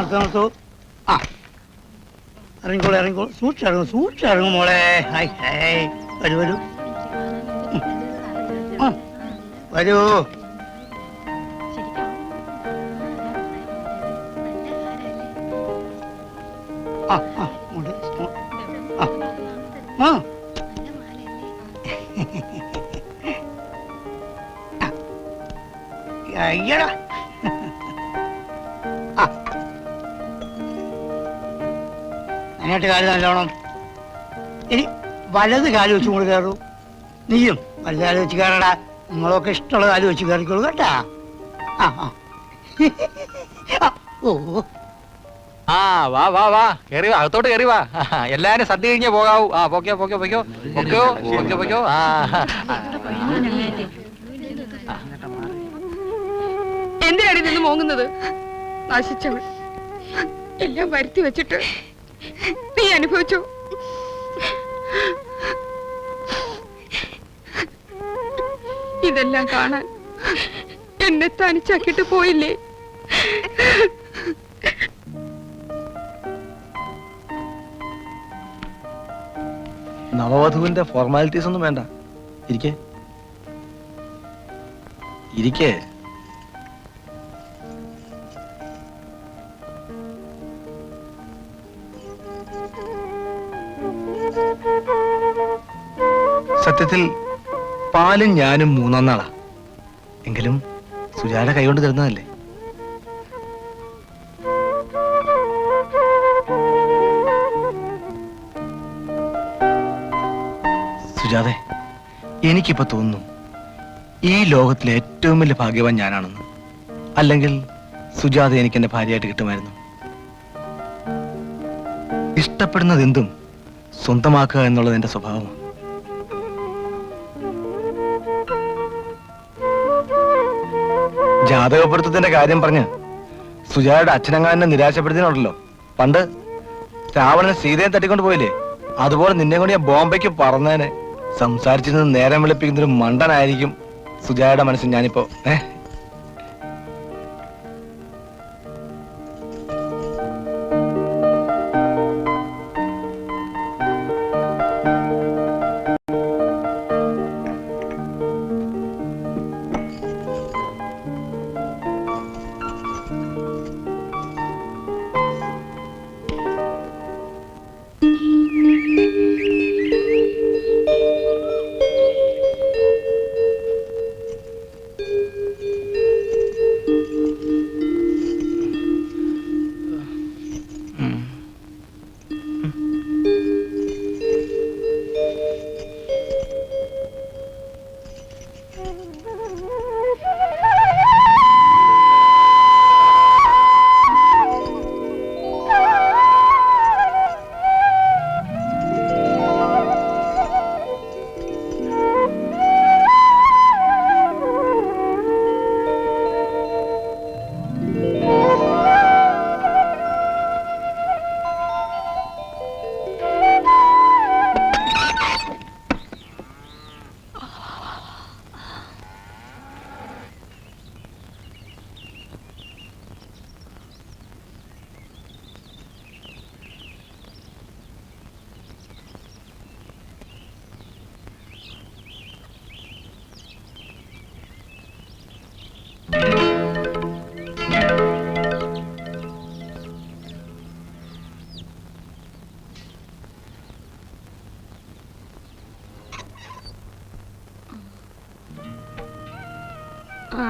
നിർത്തൂ. ആ ഇറങ്ങിക്കോളൂ ഇറങ്ങിക്കോളൂ. സൂക്ഷിച്ചിറങ്ങും മോളെ. Hi hi. വരൂ വരൂ വരൂ. ആ ആ ആ അയ്യടാ. അതിനായിട്ട് കാല് നല്ലോണം. ഇനി വലത് കാല് വെച്ച് കൂടെ കയറൂ. നീയും വലത് കാല് വെച്ച് കയറടാ. നിങ്ങളൊക്കെ ഇഷ്ടമുള്ള കാല് വെച്ച് കയറിക്കോളൂ കേട്ടാ. ആ ആ ഓ ആ വാ വാ വാ കേറി വാ, അകത്തോട്ട് കേറി വാ. എല്ലാരും സദ്യ കഴിഞ്ഞേ പോകാവൂ. ആ പൊക്കോ പൊക്കോ പൊക്കോ പൊക്കോ പൊക്കോ പൊക്കോ. ആ എന്തിനാണ് നിന്ന് മോങ്ങുന്നത്? നശിച്ചവൾ എല്ലാം വരുത്തി വെച്ചിട്ട് നീ അനുഭവിച്ചു. ഇതെല്ലാം കാണാൻ എന്നെ തനിച്ചാക്കിട്ട് പോയില്ലേ? നവവധുവിന്റെ ഫോർമാലിറ്റീസ് ഒന്നും വേണ്ട. ഇരിക്കേ ഇരിക്കേ. സത്യത്തിൽ പാലും ഞാനും മൂന്നാം നാളാ. എങ്കിലും സുജായുടെ കൈകൊണ്ട് തരുന്നതല്ലേ. സുജാതെ, എനിക്കിപ്പോ തോന്നുന്നു ഈ ലോകത്തിലെ ഏറ്റവും വലിയ ഭാഗ്യവാൻ ഞാനാണെന്ന്. അല്ലെങ്കിൽ സുജാത എനിക്ക് എന്റെ ഭാര്യയായിട്ട് കിട്ടുമായിരുന്നു. ഇഷ്ടപ്പെടുന്നത് എന്തും സ്വന്തമാക്കുക എന്നുള്ളത് എന്റെ സ്വഭാവമാണ്. ജാതകപ്പെടുത്തത്തിന്റെ കാര്യം പറഞ്ഞ് സുജായുടെ അച്ഛനങ്ങാനെ നിരാശപ്പെടുത്തിയിട്ടുണ്ടല്ലോ. പണ്ട് രാവണന് സീതയെ തട്ടിക്കൊണ്ട് പോയില്ലേ, അതുപോലെ നിന്നെ കൊണ്ട് ഞാൻ ബോംബെക്ക് പറന്നേനെ. സംസാരിച്ചിരുന്ന് നേരം വിളിപ്പിക്കുന്നൊരു മണ്ടനായിരിക്കും സുജായുടെ മനസ്സിൽ ഞാനിപ്പോ.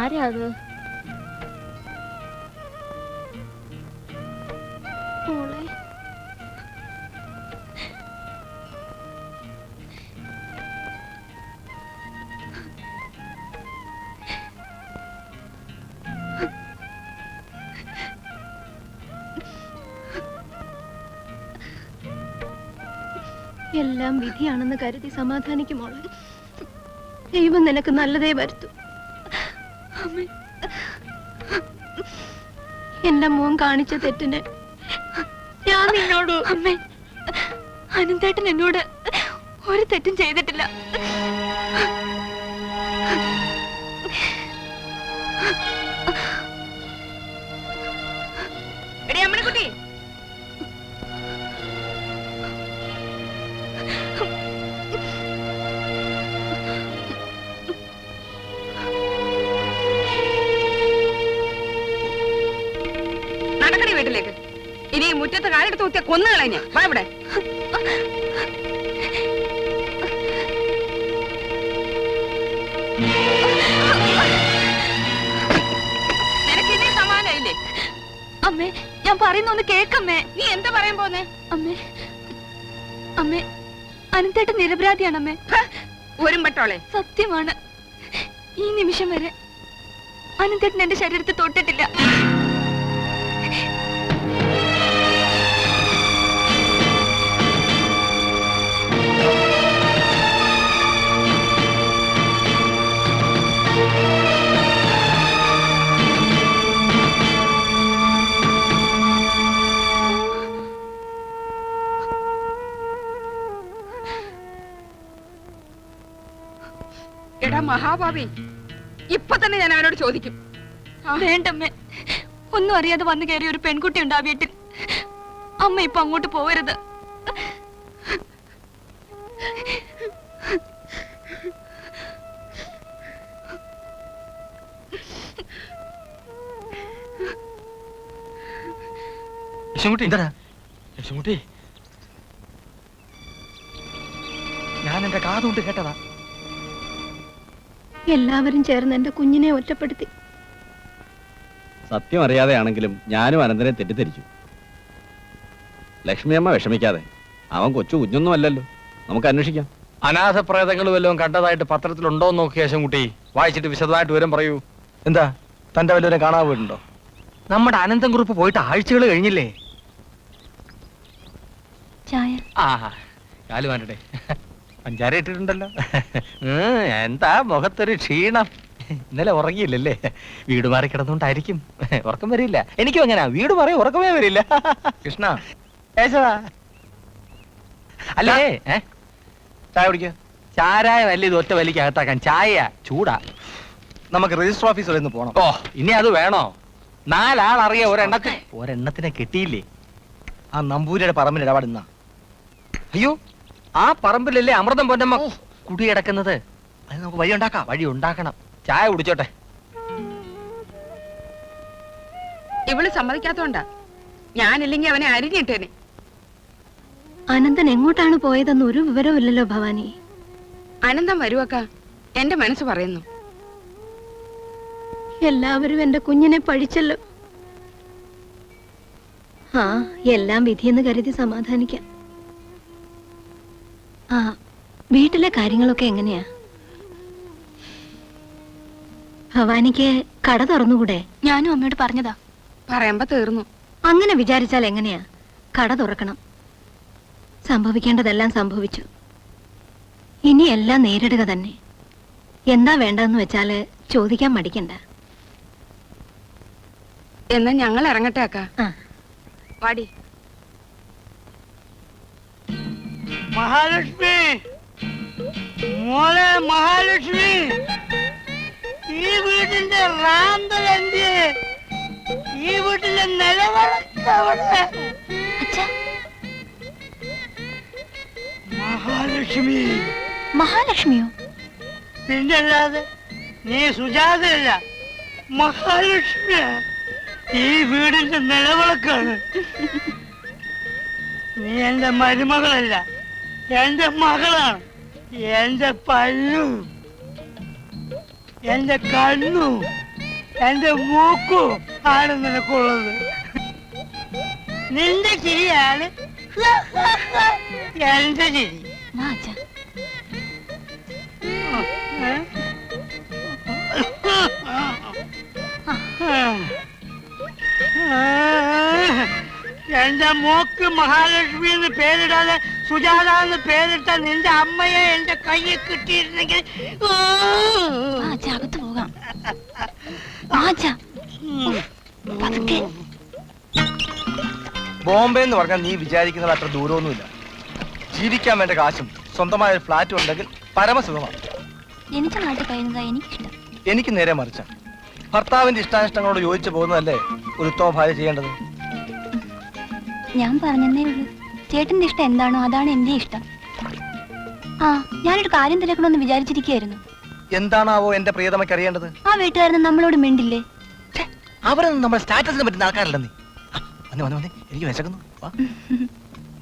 ആരാ അത്? മോളെ, എല്ലാം വിധിയാണെന്ന് കരുതി സമാധാനിക്കും മോളെ. ദൈവം നിനക്ക് നല്ലതേ വരുത്തു. എന്റെ മോൻ കാണിച്ച തെറ്റിന് ഞാൻ നിന്നോട്. അമ്മേ, അനന്തേട്ടൻ എന്നോട് ഒരു തെറ്റും ചെയ്തിട്ടില്ല. എടി അമ്മണിക്കുട്ടി, നടക്കടി വീട്ടിലേക്ക്. ഇനി മുറ്റത്ത് കാലെടുത്ത് കുത്തിയ കൊന്നുകളഞ്ഞ. വാ ഇവിടെ. നിനക്ക് ഇനി സമാധാനമില്ലേ? അമ്മേ, ഞാൻ പറയുന്നൊന്ന് കേക്കമ്മേ. നീ എന്താ പറയാൻ പോന്നെ? അമ്മേ, അമ്മേ, അനന്തേട്ടൻ നിരപരാധിയാണ് അമ്മേ. ഒരുമ്പട്ടോളെ, സത്യമാണ്. ഈ നിമിഷം വരെ അനന്തേട്ടൻ എന്റെ ശരീരത്തിൽ തൊട്ടിട്ടില്ല. എടാ മഹാഭാവി, ഇപ്പൊ തന്നെ ഞാൻ അവനോട് ചോദിക്കും. വേണ്ടമ്മേ, ഒന്നും അറിയാതെ വന്നു കയറിയ ഒരു പെൺകുട്ടി ഉണ്ട് ആ വീട്ടിൽ. അമ്മ ഇപ്പൊ അങ്ങോട്ട് പോവരുത്. യശുമുട്ടി, യശുമുട്ടി, ഞാൻ എന്റെ കാതുകൊണ്ട് കേട്ടതാ. എല്ലാവരും ചേർന്ന് എന്റെ കുഞ്ഞിനെ ഒറ്റപ്പെടുത്തി. സത്യം അറിയാതെയാണെങ്കിലും ഞാനും അനന്തനെ തെറ്റിദ്ധരിച്ചു. ലക്ഷ്മിയമ്മ വിഷമിക്കാതെ, അവൻ കൊച്ചു കുഞ്ഞൊന്നും അല്ലല്ലോ, നമുക്ക് അന്വേഷിക്കാം. അനാഥപ്രേതങ്ങൾ വല്ലതും കണ്ടതായിട്ട് പത്രത്തിലുണ്ടോ എന്ന് നോക്കി യശുമുട്ടി, വായിച്ചിട്ട് വിശദമായിട്ട് വിവരം പറയൂ. എന്താ തന്റെ വല്ലവരെ കാണാൻ പോയിട്ടുണ്ടോ? നമ്മുടെ അനന്തൻ കുറിപ്പ് പോയിട്ട് ആഴ്ചകൾ കഴിഞ്ഞില്ലേ? ചായ. ആ, കാല് മാറ്റട്ടെ. പഞ്ചാര ഇട്ടിട്ടുണ്ടല്ലോ. എന്താ മുഖത്തൊരു ക്ഷീണം? ഇന്നലെ ഉറങ്ങിയില്ലല്ലേ? വീട് മാറി കിടന്നുകൊണ്ടായിരിക്കും. ഉറക്കം വരില്ല. എനിക്കും എങ്ങനെയാ, വീട് മാറി ഉറക്കമേ വരില്ല. കൃഷ്ണ, കേശവാ. അല്ലേ ചായ കുടിക്കുക. ചാരായ വലിയ ഇത് ഒറ്റ വലിക്ക് അകത്താക്കാൻ ചായ ചൂടാ. നമുക്ക് രജിസ്റ്റർ ഓഫീസിൽ നിന്ന് പോണം. ഓ, ഇനി അത് വേണോ? 4 ആൾ അറിയ ഒരെണ്ണത്തിനെ കിട്ടിയില്ലേ? ആ നമ്പൂരിയുടെ പറമ്പിൽ ഇടപാടുന്ന. അയ്യോ, ആ പറമ്പിലല്ലേ അമൃതം പൊന്നമ്മ കുടികിടക്കുന്നത്. അത് നമുക്ക് വഴി ഉണ്ടാക്കാം. വഴി ഉണ്ടാക്കണം. ചായ കുടിച്ചോട്ടെ. ഇവള് സമ്മതിക്കാത്തോണ്ടാ. ഞാനില്ലെങ്കി അവനെ അരിഞ്ഞിട്ടേനെ. അനന്തൻ എങ്ങോട്ടാണ് പോയതെന്ന് ഒരു വിവരവും ഇല്ലല്ലോ ഭവാനി. അനന്തം വരുവക്ക, എന്റെ മനസ്സ് പറയുന്നു. എല്ലാവരും എന്റെ കുഞ്ഞിനെ പഴിച്ചല്ലോ. ആ, എല്ലാം വിധിയെന്ന് കരുതി സമാധാനിക്കാം. ആ, വീട്ടിലെ കാര്യങ്ങളൊക്കെ എങ്ങനെയാ? ഭവാനിക്ക് കട തുറന്നുകൂടെ? ഞാനും അമ്മയോട് പറഞ്ഞതാ. പറയുമ്പോ തീർന്നു. അങ്ങനെ വിചാരിച്ചാൽ എങ്ങനെയാ? കട തുറക്കണം. സംഭവിക്കേണ്ടതെല്ലാം സംഭവിച്ചു. ഇനി എല്ലാം നേരിടുക തന്നെ. എന്താ വേണ്ടതെന്ന് വെച്ചാല് ചോദിക്കാൻ മടിക്കണ്ട. എന്നാ ഞങ്ങൾ ഇറങ്ങട്ടെ അക്ക. ആ, വാടി. മഹാലക്ഷ്മി, മോളെ മഹാലക്ഷ്മി, ഈ വീട്ടിന്റെ റാന്തലെന്ത്? ഈ വീട്ടിലെ നിലവളത്തവിടെ. മഹാലക്ഷ്മി. മഹാലക്ഷ്മിയോ? പിന്നല്ലാതെ നീ സുജാതയല്ല, മഹാലക്ഷ്മിയാ. ഈ വീടിന്റെ നിലവിളക്കാണ്. നീ എന്റെ മരുമകളല്ല, എന്റെ മകളാണ്. എന്റെ പല്ലും എന്റെ കണ്ണും എന്റെ മൂക്കും ആണ് നിനക്കുള്ളത്. നിന്റെ ചിരിയാണ് എന്റെ ചിരി. എന്റെ മോക്ക് മഹാലക്ഷ്മി എന്ന് പേരിടാതെ സുജാത എന്ന് പേരിട്ട നിന്റെ അമ്മയെ എന്റെ കയ്യിൽ കിട്ടിയിരുന്നെങ്കിൽ അകത്ത് പോകാം. ബോംബെ എന്ന് പറഞ്ഞാൽ നീ വിചാരിക്കുന്നത് അത്ര ദൂരമൊന്നുമില്ല. ജീവിക്കാൻ വേണ്ട കാശും സ്വന്തമായ ഒരു ഫ്ലാറ്റും ഉണ്ടെങ്കിൽ പരമസുഖമാണ്. എനിക്ക് നാട്ടിൽ കഴിയുന്നതാ എനിക്കിഷ്ടം. എനിക്ക് നേരെ മറിച്ച ഭർത്താവിന്റെ ഇഷ്ടാനിഷ്ടങ്ങളോട് യോജിച്ചു പോകുന്നതല്ലേ ഒരു ഉത്തമ ഭാര്യ ചെയ്യേണ്ടത്. ഞാൻ പറഞ്ഞതേ ഉള്ളൂ. ചേട്ടന്റെ ഇഷ്ടം എന്താണോ അതാണ് എന്റെ ഇഷ്ടം. ആ, ഞാനൊരു കാര്യം തിരക്കണമെന്ന് വിചാരിച്ചിരിക്കുകയായിരുന്നു. എന്താണാവോ എന്റെ പ്രിയതമയ്ക്ക് അറിയേണ്ടത്? ആ വീട്ടുകാരന് നമ്മളോട് മിണ്ടില്ലേ? അവരൊന്നും നമ്മുടെ സ്റ്റാറ്റസിനെ പറ്റുന്ന ആൾക്കാരല്ല നീ. വന്നേ വന്നേ വന്നേ, എനിക്ക് വിശക്കുന്നു. വാ.